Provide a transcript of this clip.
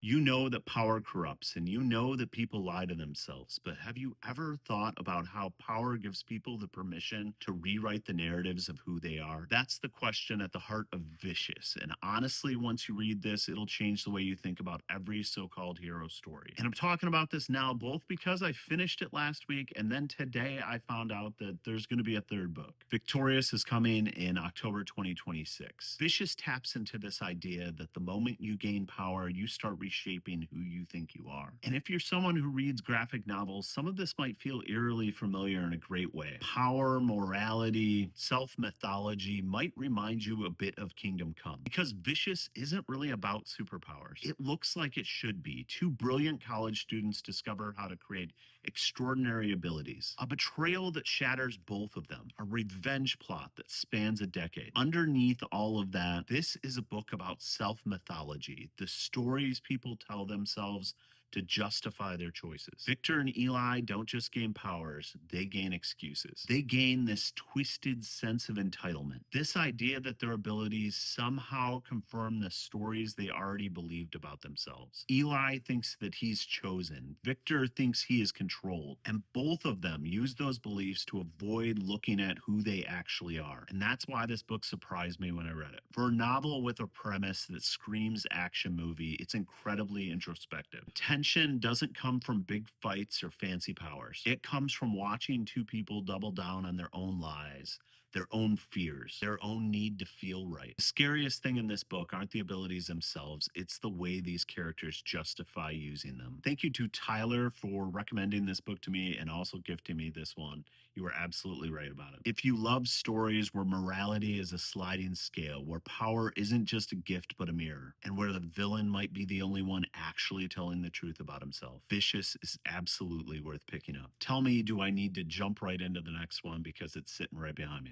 You know that power corrupts and you know that people lie to themselves, but have you ever thought about how power gives people the permission to rewrite the narratives of who they are? That's the question at the heart of Vicious. And honestly, once you read this, it'll change the way you think about every so called hero story. And I'm talking about this now both because I finished it last week and then today I found out that there's going to be a third book. Victorious is coming in October 2026. Vicious taps into this idea that the moment you gain power, you start reshaping who you think you are. And if you're someone who reads graphic novels, some of this might feel eerily familiar in a great way. Power, morality, self mythology might remind you a bit of Kingdom Come. Because Vicious isn't really about superpowers. It looks like it should be. Two brilliant college students discover how to create extraordinary abilities. A betrayal that shatters both of them. A revenge plot that spans a decade. Underneath all of that, this is a book about self mythology, the stories people tell themselves to justify their choices. Victor and Eli don't just gain powers, they gain excuses. They gain this twisted sense of entitlement. This idea that their abilities somehow confirm the stories they already believed about themselves. Eli thinks that he's chosen. Victor thinks he is controlled. And both of them use those beliefs to avoid looking at who they actually are. And that's why this book surprised me when I read it. For a novel with a premise that screams action movie, it's incredibly introspective. Tension doesn't come from big fights or fancy powers. It comes from watching two people double down on their own lies, their own fears, their own need to feel right. The scariest thing in this book aren't the abilities themselves, it's the way these characters justify using them. Thank you to Tyler for recommending this book to me and also gifting me this one. You were absolutely right about it. If you love stories where morality is a sliding scale, where power isn't just a gift but a mirror, and where the villain might be the only one actually telling the truth about himself, Vicious is absolutely worth picking up. Tell me, do I need to jump right into the next one because it's sitting right behind me?